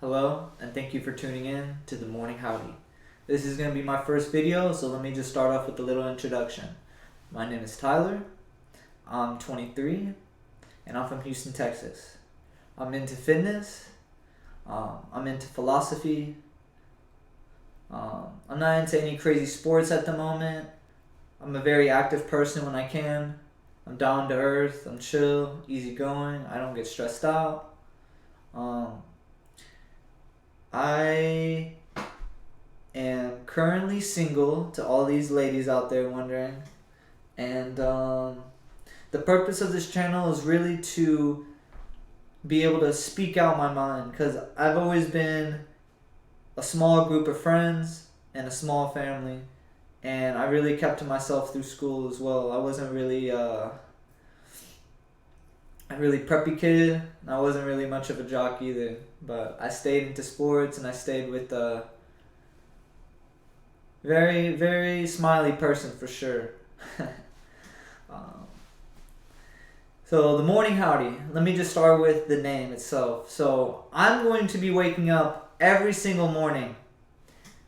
Hello, and thank you for tuning in to the Morning Howdy. This is going to be my first video, so let me just start off with a little introduction. My name is Tyler, I'm 23, and I'm from Houston, Texas. I'm into fitness, I'm into philosophy, I'm not into any crazy sports at the moment. I'm a very active person when I can. I'm down to earth, I'm chill, easygoing, I don't get stressed out. I am currently single, to all these ladies out there wondering, and the purpose of this channel is really to be able to speak out my mind, because I've always been a small group of friends and a small family, and I really kept to myself through school as well. I wasn't really a really preppy kid, and I wasn't really much of a jock either, but I stayed into sports, and I stayed with a very, very smiley person for sure. So the Morning Howdy, let me just start with the name itself. So I'm going to be waking up every single morning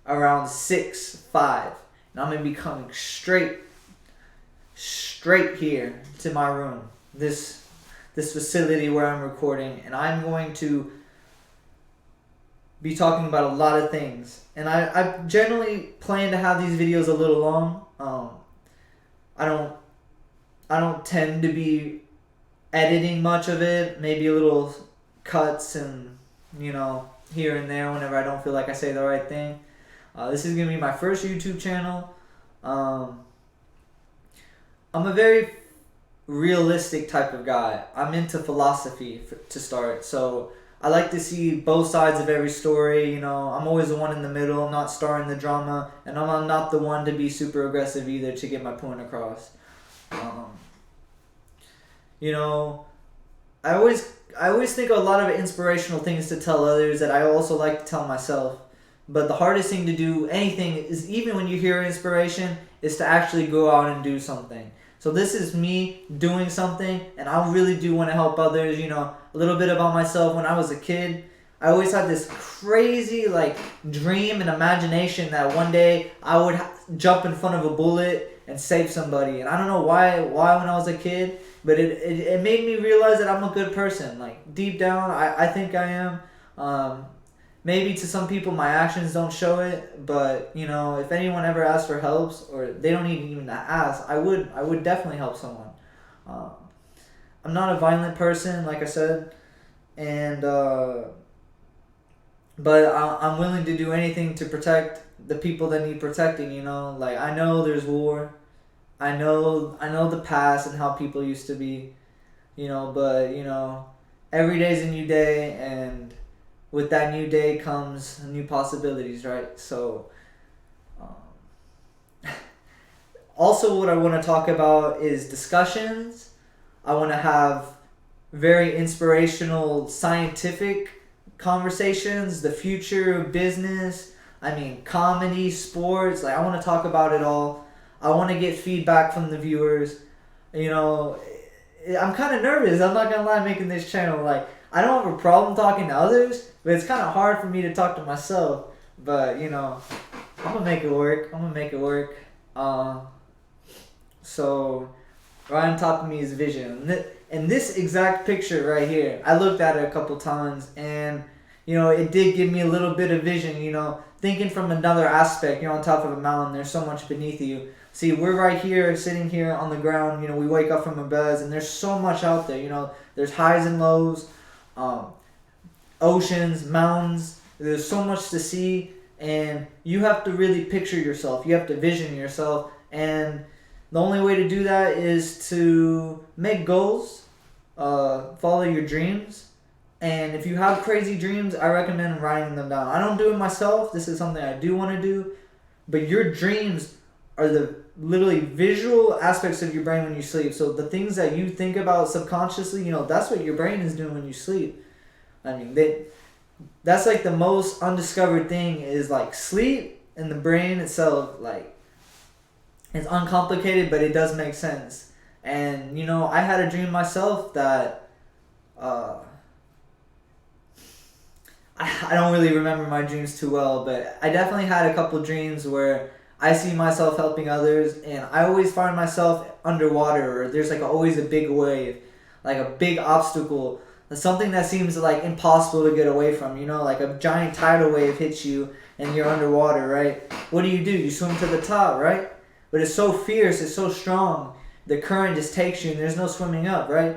around 6-5, and I'm going to be coming straight here to my room, this facility where I'm recording, and I'm going to be talking about a lot of things. And I generally plan to have these videos a little long. I don't tend to be editing much of it, maybe a little cuts and here and there whenever I don't feel like I say the right thing. This is gonna be my first YouTube channel. I'm a very realistic type of guy. I'm into philosophy to start, so I like to see both sides of every story. I'm always the one in the middle. I'm not starring the drama, and I'm not the one to be super aggressive either to get my point across. I always think of a lot of inspirational things to tell others that I also like to tell myself. But the hardest thing to do anything is, even when you hear inspiration, is to actually go out and do something. So this is me doing something, and I really do want to help others. A little bit about myself. When I was a kid, I always had this crazy dream and imagination that one day I would jump in front of a bullet and save somebody. And I don't know why when I was a kid, but it made me realize that I'm a good person. Deep down, I think I am. Maybe to some people my actions don't show it, but if anyone ever asks for help, or they don't even ask, I would definitely help someone. I'm not a violent person, like I said, and but I'm willing to do anything to protect the people that need protecting. I know there's war, I know the past and how people used to be, but every day's a new day, and with that new day comes new possibilities, right? So, also what I want to talk about is discussions. I want to have very inspirational scientific conversations, the future of business, comedy, sports. I want to talk about it all. I want to get feedback from the viewers. I'm kind of nervous, I'm not going to lie, making this channel. I don't have a problem talking to others, but it's kind of hard for me to talk to myself. But, I'm going to make it work. So, right on top of me is vision. And this exact picture right here, I looked at it a couple times, and, it did give me a little bit of vision, thinking from another aspect. You're on top of a mountain, there's so much beneath you. See, we're right here, sitting here on the ground, we wake up from our beds, and there's so much out there, there's highs and lows, oceans, mountains, there's so much to see, and you have to really picture yourself, you have to vision yourself, and the only way to do that is to make goals, follow your dreams, and if you have crazy dreams, I recommend writing them down. I don't do it myself, this is something I do want to do, but your dreams are the literally visual aspects of your brain when you sleep. So the things that you think about subconsciously, that's what your brain is doing when you sleep. That's the most undiscovered thing is sleep, and the brain itself, it's uncomplicated, but it does make sense. And I had a dream myself that I I don't really remember my dreams too well, but I definitely had a couple dreams where I see myself helping others, and I always find myself underwater, or there's like always a big wave, like a big obstacle, something that seems like impossible to get away from. You know, like a giant tidal wave hits you and you're underwater, right? What do? You swim to the top, right? But it's so fierce, it's so strong. The current just takes you, and there's no swimming up, right?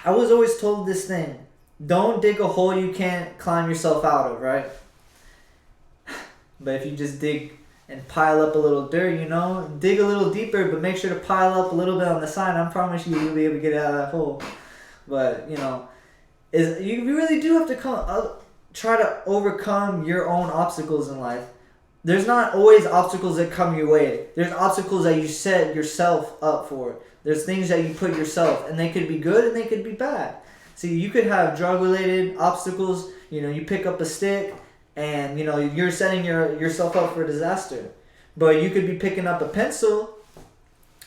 I was always told this thing: don't dig a hole you can't climb yourself out of, right? But if you just dig and pile up a little dirt, you know, dig a little deeper, but make sure to pile up a little bit on the side. I promise you, you'll be able to get out of that hole. But you know, you really do have to try to overcome your own obstacles in life. There's not always obstacles that come your way. There's obstacles that you set yourself up for. There's things that you put yourself, and they could be good and they could be bad. See, you could have drug-related obstacles. You know, you pick up a stick, and you know you're setting yourself up for disaster. But you could be picking up a pencil.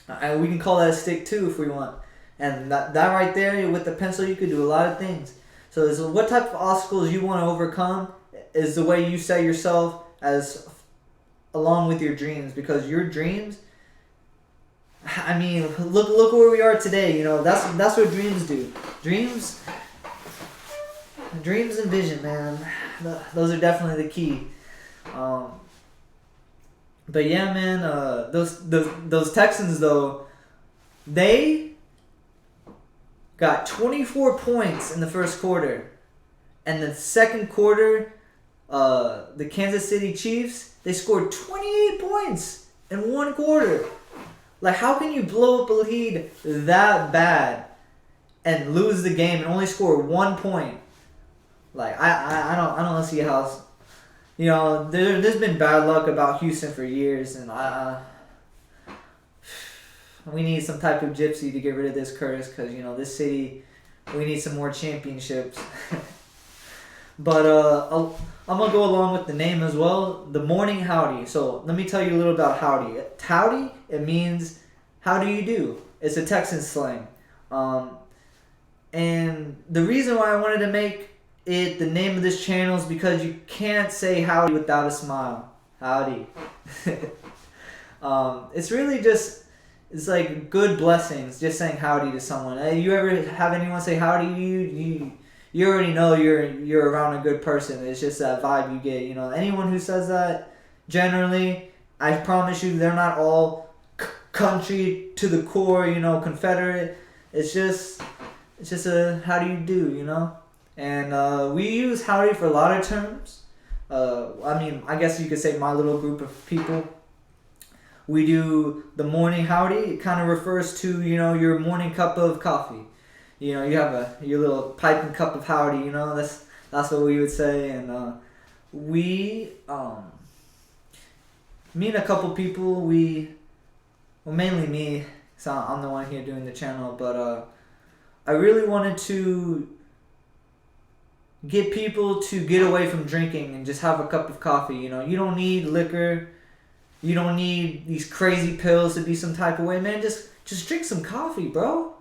And we can call that a stick too if we want. And that right there with the pencil, you could do a lot of things. So what type of obstacles you want to overcome is the way you set yourself as along with your dreams, because your dreams, I mean, look where we are today. You know, that's what dreams do. Dreams and vision, man. Those are definitely the key. But yeah, man, those Texans though, they got 24 points in the first quarter, and the second quarter, the Kansas City Chiefs, they scored 28 points in one quarter. Like, how can you blow up a lead that bad and lose the game and only score 1 point? Like, I don't see how. You know, there's been bad luck about Houston for years, and we need some type of gypsy to get rid of this curse, because you know this city, we need some more championships. But I'm gonna go along with the name as well. The morning howdy. So let me tell you a little about howdy. Howdy, it means how do you do. It's a Texan slang. And the reason why I wanted to make it the name of this channel is because you can't say howdy without a smile. Howdy. It's really just, it's like good blessings, just saying howdy to someone. Hey, you ever have anyone say howdy to you? You already know you're around a good person. It's just that vibe you get. You know, anyone who says that, generally, I promise you, they're not all country to the core. You know, Confederate. It's just a how do you do? You know, and we use howdy for a lot of terms. I mean, I guess you could say my little group of people. We do the morning howdy. It kind of refers to, you know, your morning cup of coffee. You know, you have your little piping cup of howdy. You know, that's what we would say. And me and a couple people, mainly me, so I'm the one here doing the channel. But I really wanted to get people to get away from drinking and just have a cup of coffee. You know, you don't need liquor. You don't need these crazy pills to be some type of way, man. Just drink some coffee, bro.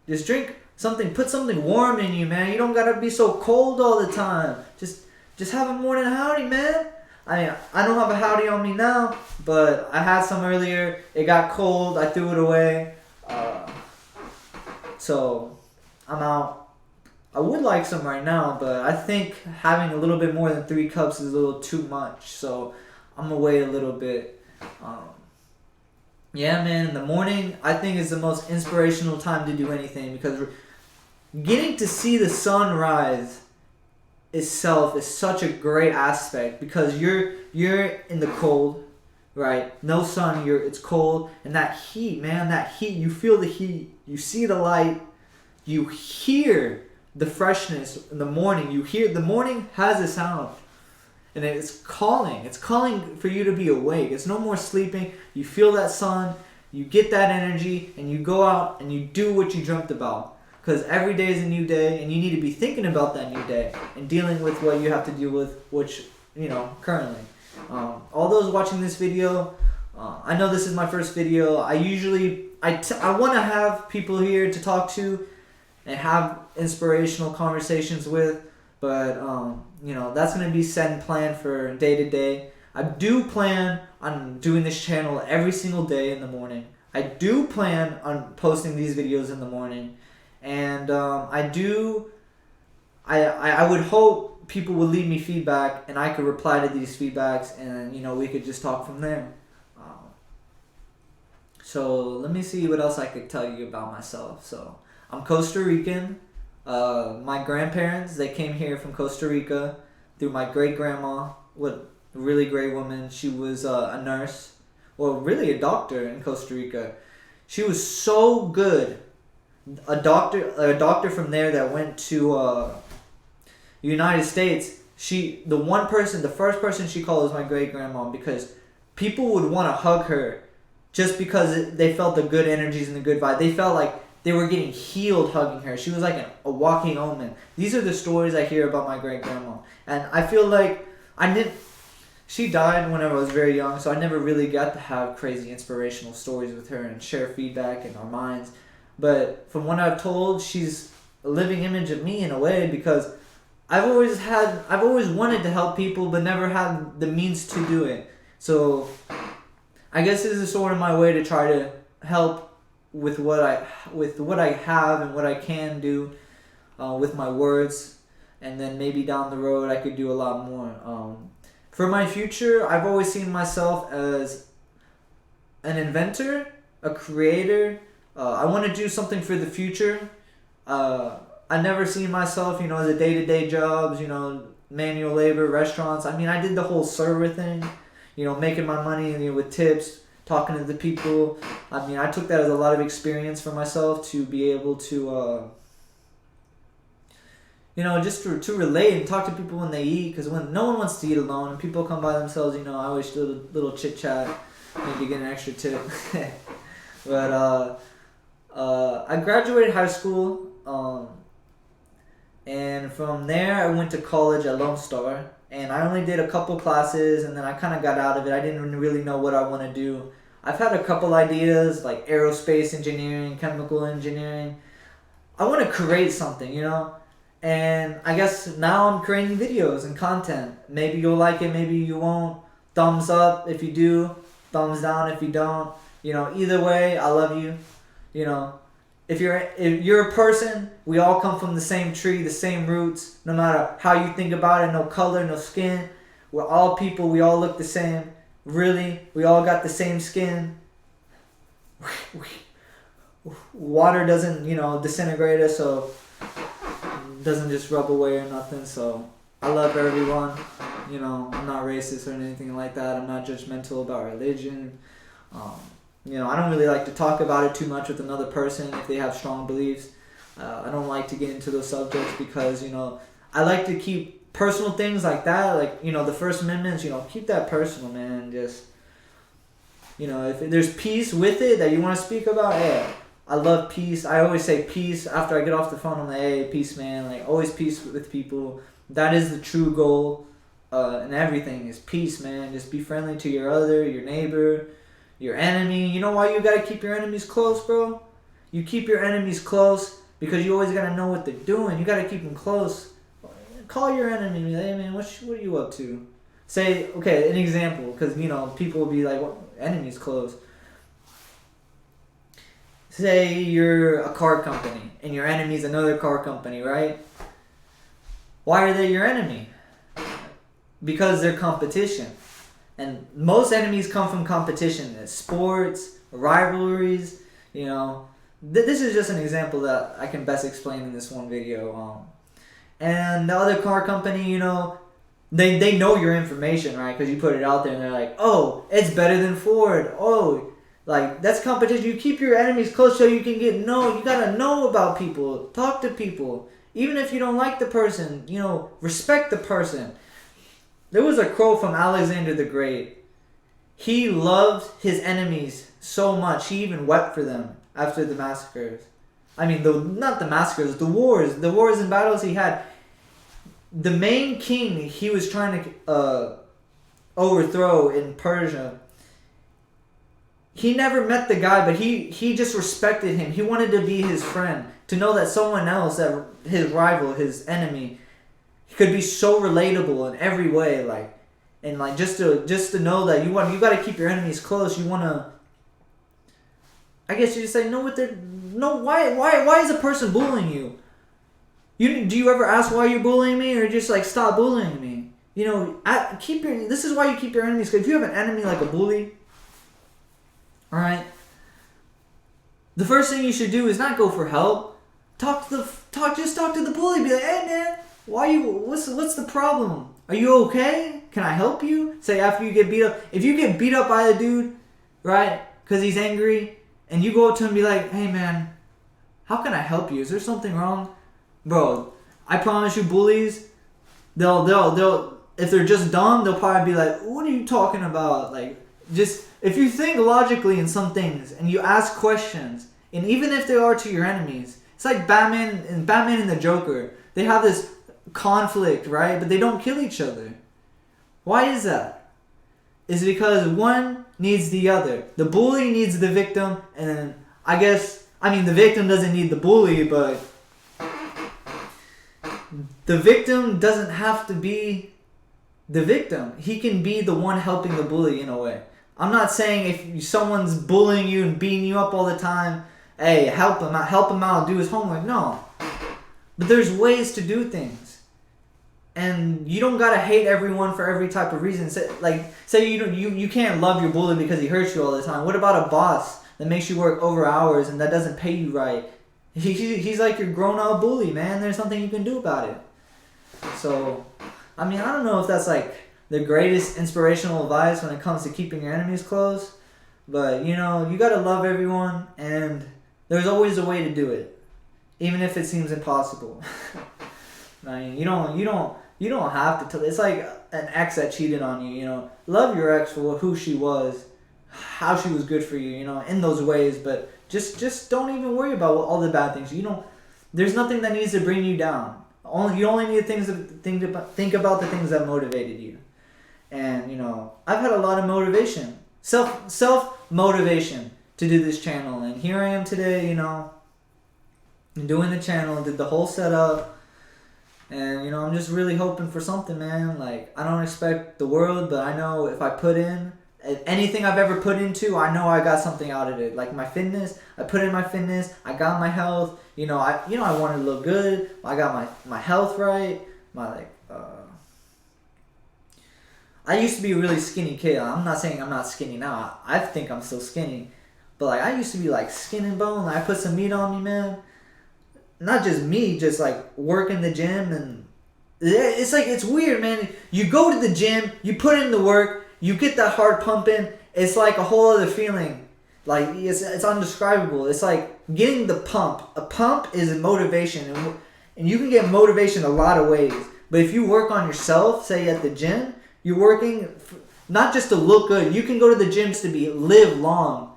Just drink something. Put something warm in you, man. You don't gotta be so cold all the time. Just have a morning howdy, man. I mean, I don't have a howdy on me now, but I had some earlier. It got cold. I threw it away. So I'm out. I would like some right now, but I think having a little bit more than 3 cups is a little too much. So I'm gonna wait a little bit. Yeah, man, in the morning, I think is the most inspirational time to do anything, because getting to see the sunrise itself is such a great aspect, because you're in the cold, right? No sun, it's cold, and that heat, man, you feel the heat, you see the light, you hear the freshness in the morning. The morning has a sound. And it's calling for you to be awake. It's no more sleeping. You feel that sun, you get that energy, and you go out and you do what you dreamt about. Because every day is a new day, and you need to be thinking about that new day and dealing with what you have to deal with, which, you know, currently. All those watching this video, I know this is my first video. I want to have people here to talk to and have inspirational conversations with. But that's gonna be set and planned for day to day. I do plan on doing this channel every single day in the morning. I do plan on posting these videos in the morning, and I would hope people would leave me feedback, and I could reply to these feedbacks, and we could just talk from there. So let me see what else I could tell you about myself. So I'm Costa Rican. My grandparents, they came here from Costa Rica through my great grandma. What a really great woman. She was a nurse, well, really a doctor in Costa Rica. She was so good. A doctor from there that went to United States. The first person she called was my great grandma, because people would want to hug her just because they felt the good energies and the good vibe. They felt like they were getting healed hugging her. She was like a walking omen. These are the stories I hear about my great grandma, and I feel like she died whenever I was very young, so I never really got to have crazy inspirational stories with her and share feedback in our minds. But from what I've told, she's a living image of me in a way, because I've always wanted to help people, but never had the means to do it. So I guess this is sort of my way to try to help with what I have and what I can do with my words, and then maybe down the road I could do a lot more. For my future, I've always seen myself as an inventor, a creator. I want to do something for the future. I never seen myself, as a day-to-day jobs, manual labor, restaurants. I mean, I did the whole server thing, making my money with tips, talking to the people. I mean, I took that as a lot of experience for myself to be able to, just to relate and talk to people when they eat, because when no one wants to eat alone and people come by themselves, I always do a little chit-chat, maybe get an extra tip. But I graduated high school, and from there I went to college at Lone Star, and I only did a couple classes, and then I kind of got out of it. I didn't really know what I want to do. I've had a couple ideas, like aerospace engineering, chemical engineering. I want to create something, and I guess now I'm creating videos and content. Maybe you'll like it, maybe you won't. Thumbs up if you do, thumbs down if you don't. Either way, I love you. If you're a person, we all come from the same tree, the same roots. No matter how you think about it, no color, no skin. We're all people. We all look the same. Really, we all got the same skin. Water doesn't, disintegrate us, so it doesn't just rub away or nothing. So I love everyone. I'm not racist or anything like that. I'm not judgmental about religion. I don't really like to talk about it too much with another person if they have strong beliefs. I don't like to get into those subjects because, I like to keep personal things like that, like, the First Amendment, keep that personal, man. Just, if there's peace with it that you want to speak about, hey, I love peace. I always say peace after I get off the phone. I'm like, hey, peace, man. Like, always peace with people. That is the true goal in everything is peace, man. Just be friendly to your neighbor, your enemy. You know why you gotta keep your enemies close, bro? You keep your enemies close because you always gotta know what they're doing. You gotta keep them close. Call your enemy. Hey, man, what are you up to? Say, okay, an example, because, people will be like, what? Enemies close. Say you're a car company and your enemy's another car company, right? Why are they your enemy? Because they're competition. And most enemies come from competition. It's sports, rivalries, This is just an example that I can best explain in this one video. And the other car company, they know your information, right? Because you put it out there and they're like, oh, it's better than Ford. Oh, like, that's competition. You keep your enemies close so you can you gotta know about people. Talk to people. Even if you don't like the person, respect the person. There was a quote from Alexander the Great. He loved his enemies so much, he even wept for them after the massacres. I mean, not the massacres, the wars and battles he had. The main king he was trying to overthrow in Persia, he never met the guy, but he just respected him. He wanted to be his friend, to know that someone else, that his rival, his enemy, He could be so relatable in every way, like, and like just to know that you got to keep your enemies close. You want to, I guess you just say no. Why is a person bullying you? Do you ever ask why you're bullying me, or just like stop bullying me? You know, this is why you keep your enemies. Cause if you have an enemy like a bully, all right, the first thing you should do is not go for help. Just talk to the bully. Be like, hey man, what's the problem? Are you okay? Can I help you? Say after you get beat up. If you get beat up by a dude, right, because he's angry, and you go up to him and be like, hey man, how can I help you? Is there something wrong? Bro, I promise you, bullies, they'll if they're just dumb, they'll probably be like, what are you talking about? Like, just, if you think logically in some things, and you ask questions, and even if they are to your enemies, it's like Batman and the Joker. They have this conflict, right? But they don't kill each other. Why is that? It's because one needs the other. The bully needs the victim, and the victim doesn't need the bully, but the victim doesn't have to be the victim. He can be the one helping the bully in a way. I'm not saying if someone's bullying you and beating you up all the time, hey, help him out, do his homework. No. But there's ways to do things. And you don't gotta hate everyone for every type of reason. Say you can't love your bully because he hurts you all the time. What about a boss that makes you work over hours and that doesn't pay you right? He's like your grown-up bully, man. There's nothing you can do about it. So, I don't know if that's like the greatest inspirational advice when it comes to keeping your enemies close. But, you gotta love everyone, and there's always a way to do it. Even if it seems impossible. You don't have to it's like an ex that cheated on you, Love your ex for who she was, how she was good for you, in those ways, but just don't even worry about all the bad things. There's nothing that needs to bring you down. You only need think about the things that motivated you. And I've had a lot of motivation, self motivation to do this channel, and here I am today, doing the channel, did the whole setup. And, I'm just really hoping for something, man. Like, I don't expect the world, but I know if I put in anything I've ever put into, I know I got something out of it. Like my fitness, I put in my fitness, I got my health. I wanted to look good. I got my health right. I used to be a really skinny kid. I'm not saying I'm not skinny now. I think I'm still skinny. But, I used to be, skin and bone. I put some meat on me, man. Not just me, just work in the gym, and it's weird, man. You go to the gym, you put in the work, you get that heart pumping. It's like a whole other feeling. It's undescribable. It's like getting the pump. A pump is motivation, and you can get motivation a lot of ways. But if you work on yourself, say at the gym, you're working not just to look good. You can go to the gyms to live long.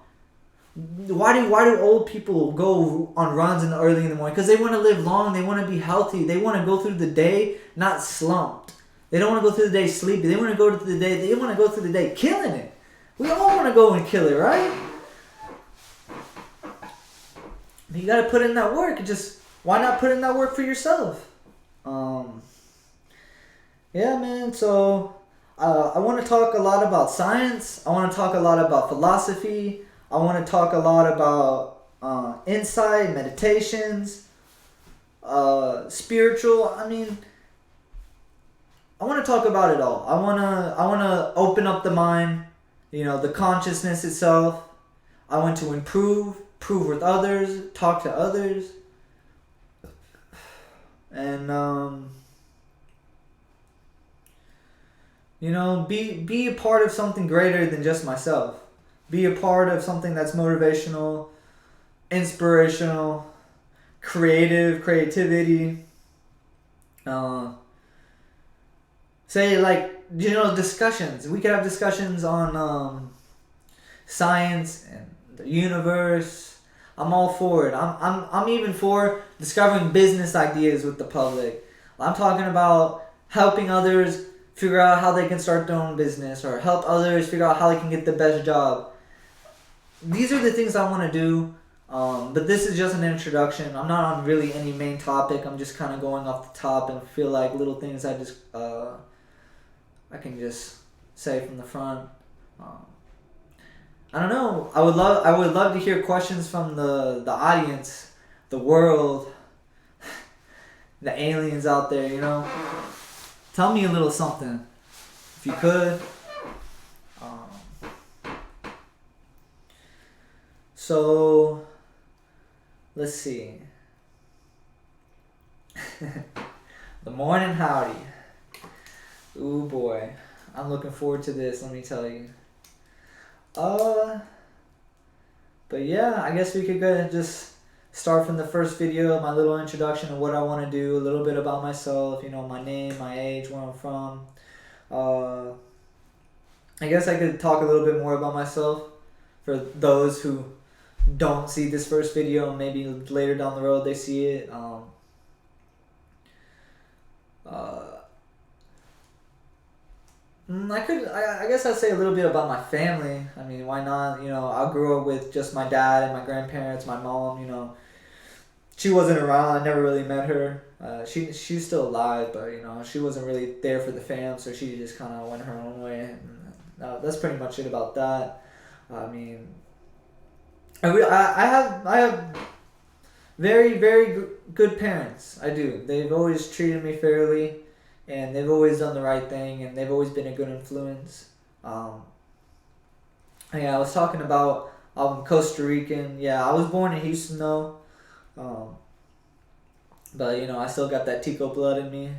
Why do old people go on runs early in the morning? Because they want to live long. They want to be healthy. They want to go through the day not slumped. They don't want to go through the day sleepy. They want to go through the day killing it. We all want to go and kill it, right? You got to put in that work. Why not put in that work for yourself? Yeah, man. So I want to talk a lot about science. I want to talk a lot about philosophy. I want to talk a lot about insight, meditations, spiritual. I want to talk about it all. I want to open up the mind, the consciousness itself. I want to improve with others, talk to others, and be a part of something greater than just myself. Be a part of something that's motivational, inspirational, creativity. Discussions. We could have discussions on science and the universe. I'm all for it. I'm even for discovering business ideas with the public. I'm talking about helping others figure out how they can start their own business, or help others figure out how they can get the best job. These are the things I want to do. But this is just an introduction. I'm not on really any main topic. I'm just kind of going off the top and feel like little things I can just say from the front. I don't know. I would love to hear questions from the audience, the world, the aliens out there. You know, tell me a little something, if you could. So, let's see. The morning howdy. Ooh boy, I'm looking forward to this. Let me tell you. But yeah, I guess we could go and just start from the first video, my little introduction of what I want to do, a little bit about myself, you know, my name, my age, where I'm from. I guess I could talk a little bit more about myself for those who don't see this first video. Maybe later down the road they see it. I guess I'd say a little bit about my family. I mean, why not? You know, I grew up with just my dad and my grandparents, my mom, you know. She wasn't around. I never really met her. She's still alive, but, you know, she wasn't really there for the fam, so she just kind of went her own way. And, that's pretty much it about that. I mean, I have very, very good parents. I do. They've always treated me fairly. And they've always done the right thing, and they've always been a good influence. Yeah, I was talking about Costa Rican. Yeah, I was born in Houston though, but you know I still got that Tico blood in me.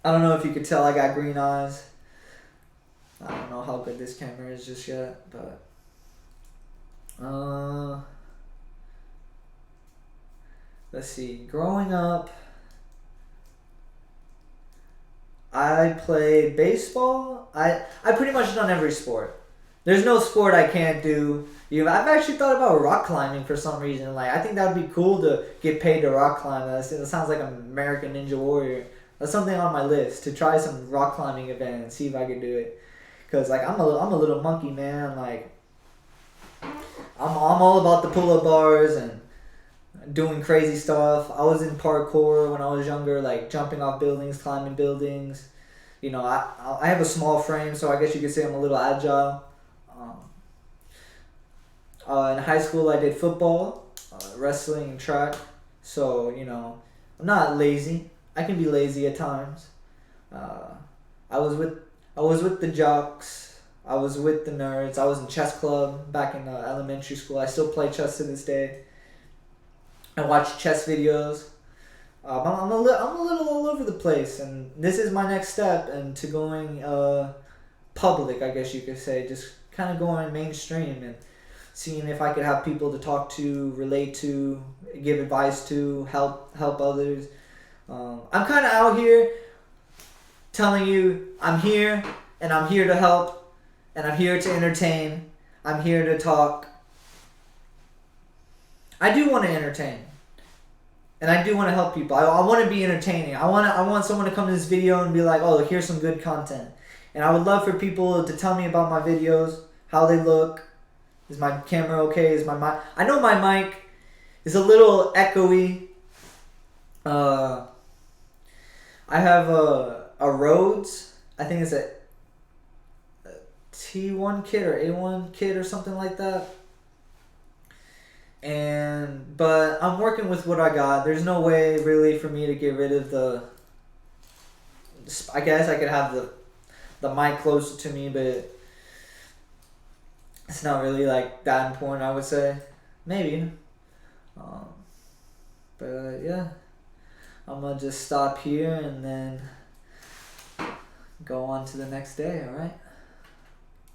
I don't know if you could tell I got green eyes. I don't know how good this camera is just yet, but let's see. Growing up, I played baseball. I pretty much done every sport. There's no sport I can't do. I've actually thought about rock climbing for some reason. Like, I think that would be cool to get paid to rock climb. It sounds like an American Ninja Warrior. That's something on my list, to try some rock climbing event and see if I can do it. Cause like I'm a little monkey, man. Like I'm all about the pull-up bars and doing crazy stuff. I was in parkour when I was younger, like jumping off buildings, climbing buildings. You know, I have a small frame, so I guess you could say I'm a little agile. In high school, I did football, wrestling, and track. So, you know, I'm not lazy. I can be lazy at times. I was with the jocks. I was with the nerds. I was in chess club back in elementary school. I still play chess to this day. I watch chess videos. I'm a little all over the place, and this is my next step into going public, I guess you could say. Just kind of going mainstream and seeing if I could have people to talk to, relate to, give advice to, help others. I'm kind of out here telling you I'm here, and I'm here to help, and I'm here to entertain. I'm here to talk. I do want to entertain. And I do want to help people. I want to be entertaining. I want someone to come to this video and be like, oh, here's some good content. And I would love for people to tell me about my videos, how they look. Is my camera okay? Is my mic? I know my mic is a little echoey. I have a Rhodes. I think it's a T1 kit or A1 kit or something like that. But I'm working with what I got. There's no way really for me to get rid of the. I guess I could have the mic closer to me, but it's not really like that important, I would say. Maybe. But yeah, I'm gonna just stop here and then go on to the next day. All right.